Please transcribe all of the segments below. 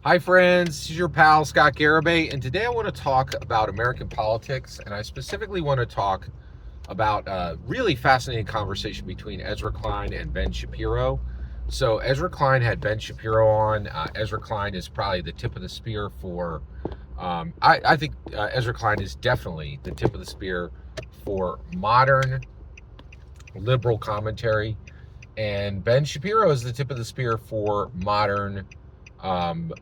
Hi friends, this is your pal Scott Garibay, and today I want to talk about American politics, and I specifically want to talk about a really fascinating conversation between Ezra Klein and Ben Shapiro. So Ezra Klein had Ben Shapiro on. Ezra Klein is probably the tip of the spear for, I think Ezra Klein is definitely the tip of the spear for modern liberal commentary, and Ben Shapiro is the tip of the spear for modern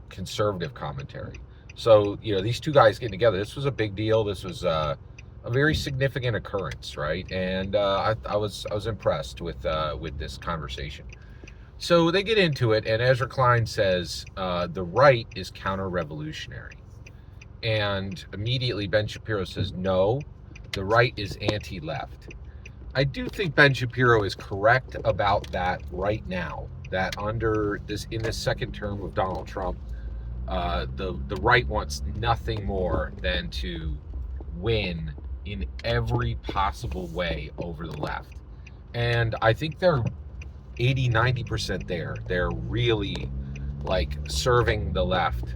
conservative commentary. So, these two guys getting together, this was a big deal. This was a very significant occurrence, right? And I was impressed with this conversation. So they get into it, and Ezra Klein says the right is counter-revolutionary, and immediately Ben Shapiro says no, the right is anti-left. I do think Ben Shapiro is correct about that right now. That in this second term of Donald Trump, the right wants nothing more than to win in every possible way over the left, and I think they're 80-90% there. They're really like serving the left.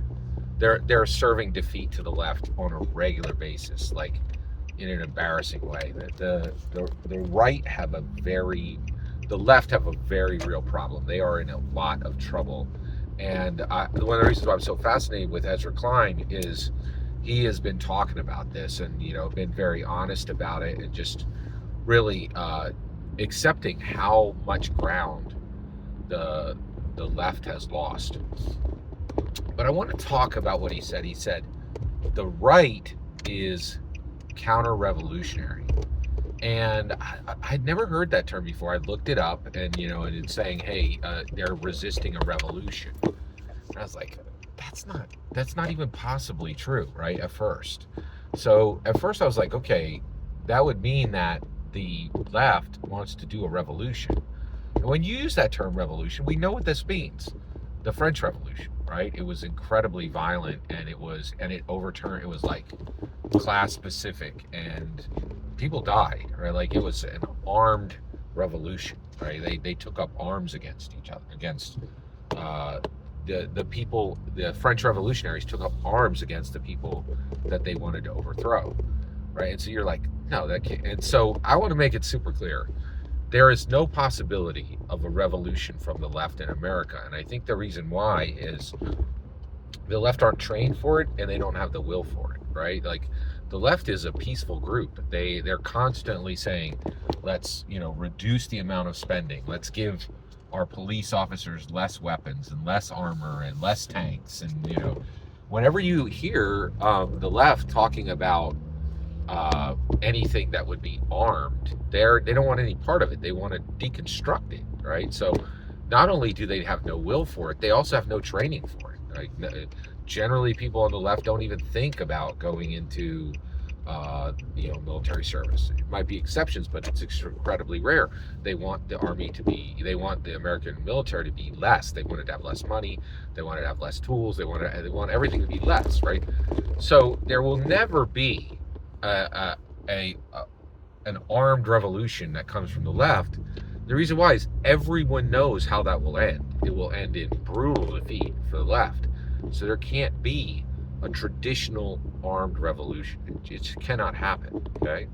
They're serving defeat to the left on a regular basis, like in an embarrassing way. The right have the left have a very real problem. They are in a lot of trouble, and one of the reasons why I'm so fascinated with Ezra Klein is he has been talking about this and been very honest about it, and just really accepting how much ground the left has lost. But I want to talk about what he said. He said the right is counter-revolutionary, and I'd never heard that term before. I looked it up, and and it's saying, hey, they're resisting a revolution. And I was like, that's not even possibly true, right? At first. So at first I was like, okay, that would mean that the left wants to do a revolution. And when you use that term revolution, we know what this means. The French Revolution, right? It was incredibly violent, and it was like class specific, and people died, right? Like, it was an armed revolution, right? They took up arms against each other, against the people. The French revolutionaries took up arms against the people that they wanted to overthrow, right? And so you're like, no, that can't. And so I want to make it super clear. There is no possibility of a revolution from the left in America. And I think the reason why is the left aren't trained for it, and they don't have the will for it, right? Like, the left is a peaceful group. They're constantly saying, let's reduce the amount of spending. Let's give our police officers less weapons and less armor and less tanks. And whenever you hear the left talking about anything that would be armed, they don't want any part of it. They want to deconstruct it, right? So not only do they have no will for it, they also have no training for it. Right? Generally, people on the left don't even think about going into military service. It might be exceptions, but it's incredibly rare. They want the American military to be less. They want it to have less money. They want it to have less tools. They want everything to be less, right? So there will never be an armed revolution that comes from the left. The reason why is everyone knows how that will end. It will end in brutal defeat for the left. So there can't be a traditional armed revolution. It cannot happen, okay?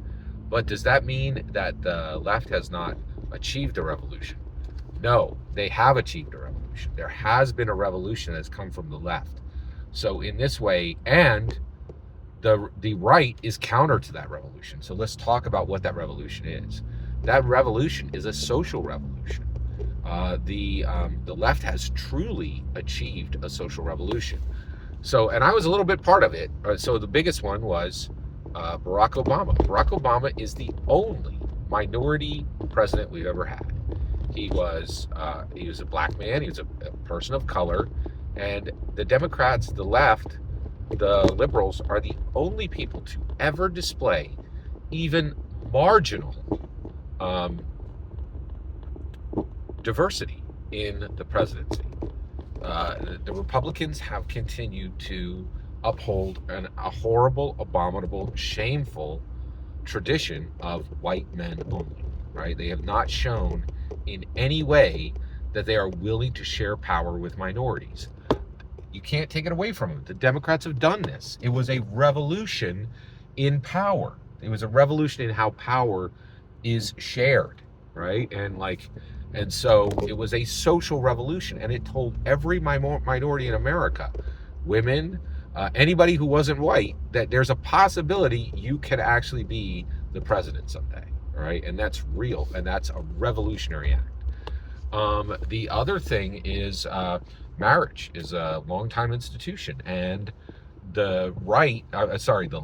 But does that mean that the left has not achieved a revolution? No, they have achieved a revolution. There has been a revolution that's come from the left. So in this way, and the right is counter to that revolution. So let's talk about what that revolution is. That revolution is a social revolution. The left has truly achieved a social revolution. So, and I was a little bit part of it. So the biggest one was Barack Obama. Barack Obama is the only minority president we've ever had. He was a black man. He was a person of color, and the Democrats, the left, the liberals are the only people to ever display even marginal diversity in the presidency. The Republicans have continued to uphold a horrible, abominable, shameful tradition of white men only, right? They have not shown in any way that they are willing to share power with minorities. You can't take it away from them. The Democrats have done this. It was a revolution in power. It was a revolution in how power is shared, right? And so it was a social revolution, and it told every minority in America, women, anybody who wasn't white, that there's a possibility you can actually be the president someday, right? And that's real, and that's a revolutionary act. The other thing is marriage is a long-time institution, and the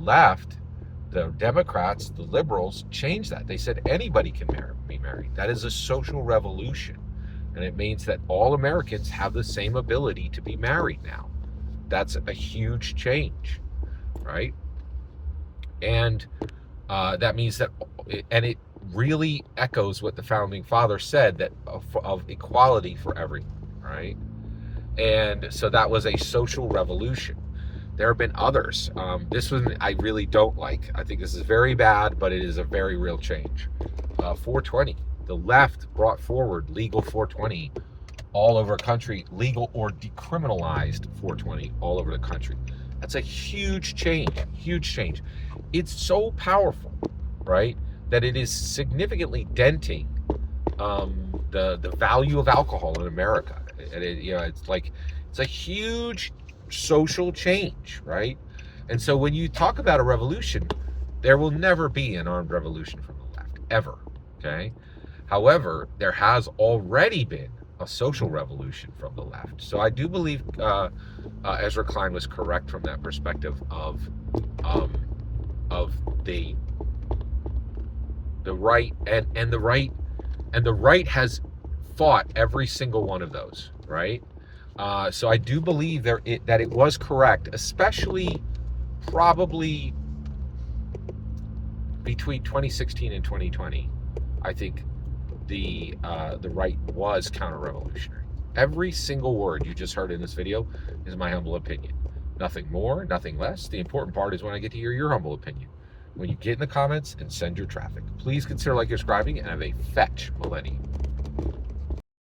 left, the Democrats, the liberals changed that. They said anybody can be married. That is a social revolution, and it means that all Americans have the same ability to be married now. That's a huge change, right? And that means that, and it really echoes what the founding fathers said, that of equality for everyone, right? And so that was a social revolution. There have been others. This one I really don't like. I think this is very bad, but it is a very real change. 420. The left brought forward legal 420 all over the country, legal or decriminalized 420 all over the country. That's a huge change, huge change. It's so powerful, right, that it is significantly denting the value of alcohol in America. And it's a huge social change, right? And so when you talk about a revolution, there will never be an armed revolution from the left, ever, okay? However, there has already been a social revolution from the left. So I do believe Ezra Klein was correct from that perspective of the right, and the right has fought every single one of those, right? So I do believe that it was correct, especially probably between 2016 and 2020. I think the right was counter-revolutionary. Every single word you just heard in this video is my humble opinion. Nothing more, nothing less. The important part is when I get to hear your humble opinion. When you get in the comments and send your traffic. Please consider liking, subscribing, and have a fetch millennium.